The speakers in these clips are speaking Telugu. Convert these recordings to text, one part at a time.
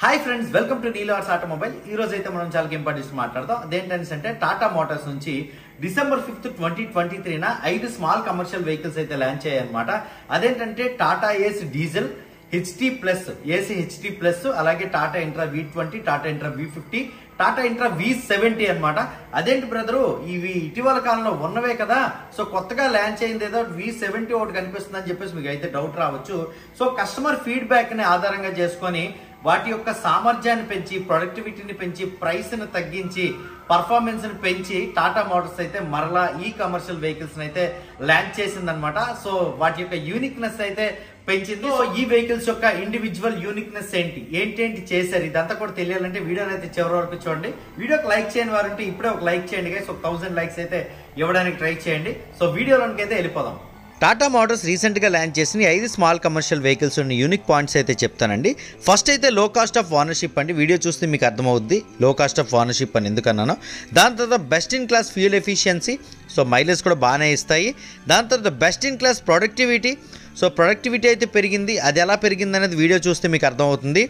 హాయ్ ఫ్రెండ్స్, వెల్కమ్ టు నీలో ఆర్ట్స్ ఆటోమొబైల్. ఈ రోజు అయితే మనం చాలా ఇంపార్టెంట్ మాట్లాడదాం. అదేంటంటే టాటా మోటార్స్ నుంచి డిసెంబర్ 5, 2023 5 స్మాల్ కమర్షియల్ వెహికల్స్ అయితే లాంచ్ అయ్యాయి అనమాట. అదేంటంటే Tata Ace diesel HT plus, AC HT plus, అలాగే Tata Intra V20, Tata Intra V50, Tata Intra V70 అనమాట. అదేంటి బ్రదరు, ఇవి ఇటీవల కాలంలో ఉన్నవే కదా, సో కొత్తగా లాంచ్ అయింది ఏదో V70 ఒకటి కనిపిస్తుంది అని చెప్పేసి మీకు అయితే డౌట్ రావచ్చు. సో కస్టమర్ ఫీడ్బ్యాక్ ని ఆధారంగా చేసుకొని వాటి యొక్క సామర్థ్యాన్ని పెంచి, ప్రొడక్టివిటీని పెంచి, ప్రైస్ ని తగ్గించి, పర్ఫార్మెన్స్ ని పెంచి టాటా మోటార్స్ అయితే మరలా ఈ కమర్షియల్ వెహికల్స్ అయితే లాంచ్ చేసింది అనమాట. సో వాటి యొక్క యూనిక్నెస్ అయితే పెంచింది. సో ఈ వెహికల్స్ యొక్క ఇండివిజువల్ యూనిక్నెస్ ఏంటి చేశారు, ఇదంతా కూడా తెలియాలంటే వీడియోని అయితే చివరి వరకు చూడండి. వీడియోకి లైక్ చేయని వారు ఉంటే ఇప్పుడే ఒక లైక్ చేయండి గైస్. ఒక 1000 లైక్స్ అయితే ఇవ్వడానికి ట్రై చేయండి. సో వీడియోలోకి అయితే వెళ్ళిపోదాం. టాటా మోటార్స్ రీసెంట్గా లాంచ్ చేసిన 5 స్మాల్ కమర్షియల్ వెహికల్స్ ఉన్న యూనిక్ పాయింట్స్ అయితే చెప్తానండి. ఫస్ట్ అయితే లో కాస్ట్ ఆఫ్ ఓనర్షిప్ అండి. వీడియో చూస్తే మీకు అర్థమవుద్ది లో కాస్ట్ ఆఫ్ ఓనర్షిప్ అని ఎందుకన్నాను. దాని తర్వాత best in class fuel efficiency, so mileage కూడా బాగానే ఇస్తాయి. దాని తర్వాత best in class productivity, so productivity అయితే పెరిగింది. అది ఎలా పెరిగింది అనేది వీడియో చూస్తే మీకు అర్థమవుతుంది.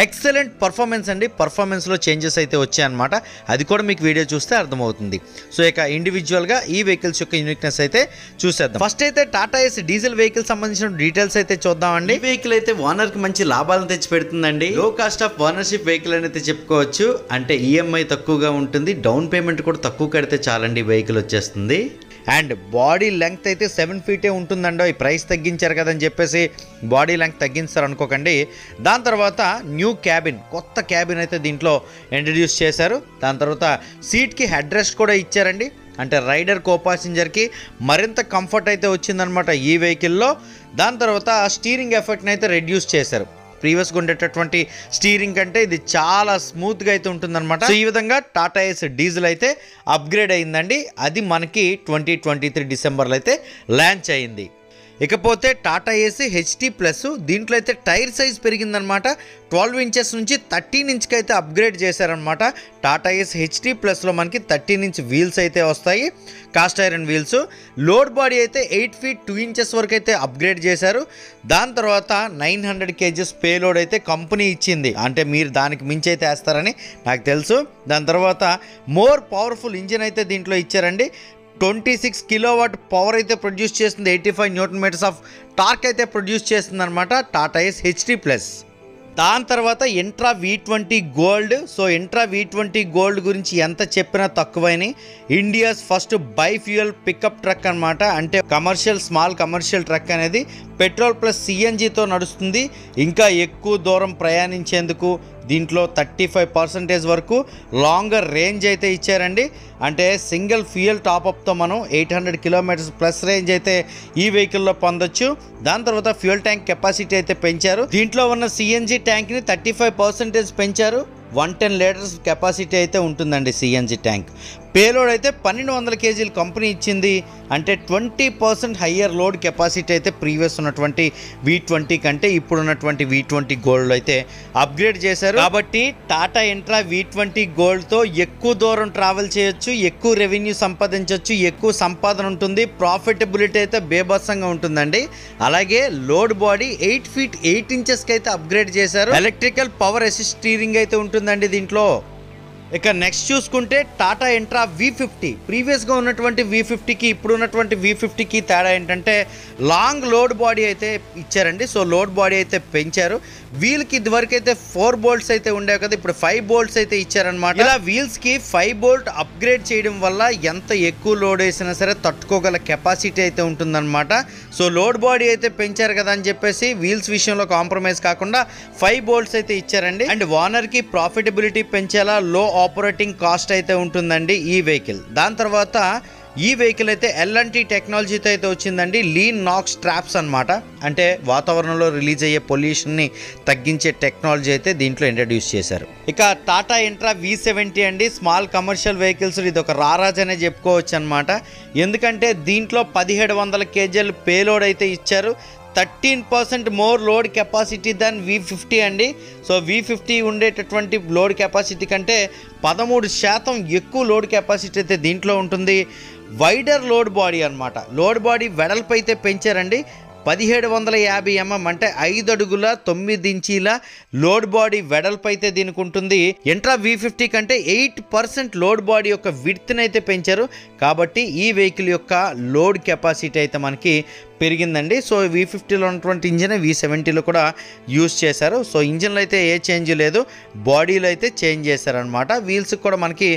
ఎక్సలెంట్ పర్ఫార్మెన్స్ అండి, పర్ఫార్మెన్స్లో చేంజెస్ అయితే వచ్చాయన్నమాట. అది కూడా మీకు వీడియో చూస్తే అర్థమవుతుంది. సో ఇక ఇండివిజువల్గా ఈ వెహికల్స్ యొక్క యూనిక్నెస్ అయితే చూసేద్దాం. ఫస్ట్ అయితే టాటా ఏస్ డీజిల్ వెహికల్ సంబంధించిన డీటెయిల్స్ అయితే చూద్దామండి. ఈ వెహికల్ అయితే ఓనర్కి మంచి లాభాలను తెచ్చి పెడుతుందండి. లో కాస్ట్ ఆఫ్ ఓనర్షిప్ వెహికల్ అని అయితే చెప్పుకోవచ్చు. అంటే ఈఎంఐ తక్కువగా ఉంటుంది, డౌన్ పేమెంట్ కూడా తక్కువ కడితే చాలండి ఈ వెహికల్ వచ్చేస్తుంది. అండ్ బాడీ లెంగ్త్ అయితే 7 ఫీటే ఉంటుందండి. ఈ ప్రైస్ తగ్గించారు కదని చెప్పేసి బాడీ లెంగ్త్ తగ్గించారు అనుకోకండి. దాని తర్వాత న్యూ క్యాబిన్, కొత్త క్యాబిన్ అయితే దీంట్లో ఇంట్రడ్యూస్ చేశారు. దాని తర్వాత సీట్కి హెడ్ రెస్ట్ కూడా ఇచ్చారండి. అంటే రైడర్ కో ప్యాసింజర్కి మరింత కంఫర్ట్ అయితే వచ్చిందనమాట ఈ వెహికల్లో. దాని తర్వాత స్టీరింగ్ ఎఫెక్ట్ని అయితే రెడ్యూస్ చేశారు. ప్రీవియస్గా ఉండేటటువంటి స్టీరింగ్ కంటే ఇది చాలా స్మూత్గా అయితే ఉంటుందన్నమాట. సో ఈ విధంగా టాటా ఏస్ డీజిల్ అయితే అప్గ్రేడ్ అయిందండి. అది మనకి 2023 డిసెంబర్లో అయితే లాంచ్ అయింది. ఇకపోతే టాటా ఏసీ హెచ్టీ ప్లస్, దీంట్లో అయితే టైర్ సైజ్ పెరిగిందనమాట. 12 ఇంచెస్ నుంచి 13 ఇంచ్కి అయితే అప్గ్రేడ్ చేశారనమాట. టాటా ఏసీ హెచ్టీ ప్లస్లో మనకి 13 ఇంచ్ వీల్స్ అయితే వస్తాయి, cast iron wheels. Load body అయితే 8 ఫీట్ 2 ఇంచెస్ వరకు అయితే అప్గ్రేడ్ చేశారు. దాని తర్వాత 900 kgs పేలోడ్ అయితే కంపెనీ ఇచ్చింది. అంటే మీరు దానికి మించి అయితే వేస్తారని నాకు తెలుసు. దాని తర్వాత మోర్ పవర్ఫుల్ ఇంజిన్ అయితే దీంట్లో ఇచ్చారండి. 26 కిలోవాట్ పవర్ అయితే ప్రొడ్యూస్ చేస్తుంది. 85 న్యూటన్ మీటర్స్ ఆఫ్ టార్క్ అయితే ప్రొడ్యూస్ చేస్తుంది అనమాట టాటా ఏస్ హెచ్టీ ప్లస్. దాని తర్వాత ఇంట్రా V20 గోల్డ్. సో ఇంట్రా V20 గోల్డ్ గురించి ఎంత చెప్పినా తక్కువైనా India's first bi fuel pickup truck అనమాట. అంటే కమర్షియల్ స్మాల్ కమర్షియల్ ట్రక్ అనేది పెట్రోల్ ప్లస్ సిఎన్జితో నడుస్తుంది. ఇంకా ఎక్కువ దూరం ప్రయాణించేందుకు దీంట్లో 35% వరకు లాంగర్ రేంజ్ అయితే ఇచ్చారండి. అంటే సింగిల్ ఫ్యూయల్ టాప్అప్తో మనం 800 కిలోమీటర్స్ ప్లస్ రేంజ్ అయితే ఈ వెహికల్లో పొందొచ్చు. దాని తర్వాత ఫ్యూయల్ ట్యాంక్ కెపాసిటీ అయితే పెంచారు. దీంట్లో ఉన్న సిఎన్జి ట్యాంక్ని 35% పెంచారు. 110 లీటర్స్ కెపాసిటీ అయితే ఉంటుందండి సిఎన్జి ట్యాంక్. పేలోడ్ అయితే 1200 kg కంపెనీ ఇచ్చింది. అంటే 20% హయ్యర్ లోడ్ కెపాసిటీ అయితే ప్రీవియస్ ఉన్నటువంటి V20 కంటే ఇప్పుడు ఉన్నటువంటి V20 గోల్డ్ అయితే అప్గ్రేడ్ చేశారు. కాబట్టి టాటా ఇంట్రా V20 గోల్డ్తో ఎక్కువ దూరం ట్రావెల్ చేయొచ్చు, ఎక్కువ రెవెన్యూ సంపాదించవచ్చు, ఎక్కువ సంపాదన ఉంటుంది, ప్రాఫిటబిలిటీ అయితే బేబస్సంగా ఉంటుందండి. అలాగే లోడ్ బాడీ 8 ఫీట్ 8 ఇంచెస్కి అయితే అప్గ్రేడ్ చేశారు. ఎలక్ట్రికల్ పవర్ అసిస్ట్ స్టీరింగ్ అయితే ఉంటుందండి దీంట్లో. ఇక నెక్స్ట్ చూసుకుంటే టాటా ఇంట్రా V50. ప్రీవియస్గా ఉన్నటువంటి V50కి ఇప్పుడు ఉన్నటువంటి V50కి తేడా ఏంటంటే లాంగ్ లోడ్ బాడీ అయితే ఇచ్చారండి. సో లోడ్ బాడీ అయితే పెంచారు. వీల్కి ఇదివరకు అయితే 4 బోల్ట్స్ అయితే ఉండేవి కదా, ఇప్పుడు 5 బోల్ట్స్ అయితే ఇచ్చారనమాట. ఇలా వీల్స్కి 5 బోల్ట్ అప్గ్రేడ్ చేయడం వల్ల ఎంత ఎక్కువ లోడ్ వేసినా సరే తట్టుకోగల కెపాసిటీ అయితే ఉంటుందన్నమాట. సో లోడ్ బాడీ అయితే పెంచారు కదా అని చెప్పేసి వీల్స్ విషయంలో కాంప్రమైజ్ కాకుండా 5 బోల్ట్స్ అయితే ఇచ్చారండి. అండ్ ఓనర్కి ప్రాఫిటబిలిటీ పెంచేలా లో ఆపరేటింగ్ కాస్ట్ అయితే ఉంటుందండి ఈ వెహికల్. దాని తర్వాత ఈ వెహికల్ అయితే L&T టెక్నాలజీతో అయితే వచ్చిందండి. లీన్ నాక్స్ ట్రాప్స్ అనమాట. అంటే వాతావరణంలో రిలీజ్ అయ్యే పొల్యూషన్ని తగ్గించే టెక్నాలజీ అయితే దీంట్లో ఇంట్రడ్యూస్ చేశారు. ఇక టాటా ఇంట్రా V70 అండి, స్మాల్ కమర్షియల్ వెహికల్స్ ఇది ఒక రారాజ్ అనే చెప్పుకోవచ్చు అనమాట. ఎందుకంటే దీంట్లో 1700 kg పేలోడ్ అయితే ఇచ్చారు. 13% మోర్ లోడ్ కెపాసిటీ దాన్ V50 అండి. సో V50 ఉండేటటువంటి లోడ్ కెపాసిటీ కంటే 13% ఎక్కువ లోడ్ కెపాసిటీ అయితే దీంట్లో ఉంటుంది. వైడర్ లోడ్ బాడీ అనమాట. లోడ్ బాడీ వెడల్పు అయితే పెంచారండి. 1750 mm అంటే 5 అడుగుల 9 ఇంచీల లోడ్ బాడీ వెడల్పు అయితే దీనికి ఉంటుంది. ఎంట్రా V50 కంటే 8% లోడ్ బాడీ యొక్క విడ్త్ని అయితే పెంచారు కాబట్టి ఈ వెహికల్ యొక్క లోడ్ కెపాసిటీ అయితే మనకి పెరిగిందండి. సో V50లో ఉన్నటువంటి ఇంజిన్ V70లో కూడా యూజ్ చేశారు. సో ఇంజిన్లో అయితే ఏ చేంజ్ లేదు, బాడీలో అయితే చేంజ్ చేశారనమాట. వీల్స్ కూడా మనకి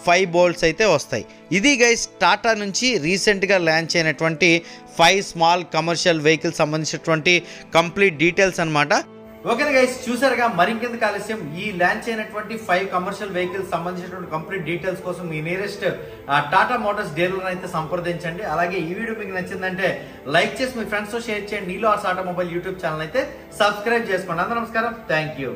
5 బోల్ట్స్ అయితే వస్తాయి. ఇది గైస్ టాటా నుంచి రీసెంట్గా లాంచ్ అయినటువంటి 5 స్మాల్ కమర్షియల్ వెహికల్ సంబంధించినటువంటి కంప్లీట్ డీటెయిల్స్ అనమాట. ఓకే గైస్, చూసారుగా. మరింకెందుకు ఆలస్యం, ఈ లాంచ్ అయినటువంటి 5 కమర్షియల్ వెహికల్స్ సంబంధించినటువంటి కంప్లీట్ డీటెయిల్స్ కోసం మీ నియరెస్ట్ టాటా మోటార్స్ డీలర్ అయితే సంప్రదించండి. అలాగే ఈ వీడియో మీకు నచ్చిందంటే లైక్ చేసి మీ ఫ్రెండ్స్ తో షేర్ చేయండి. నీలో ఆటోమొబైల్ యూట్యూబ్ ఛానల్ అయితే సబ్స్క్రైబ్ చేసుకోండి. అందరూ నమస్కారం, థ్యాంక్ యూ.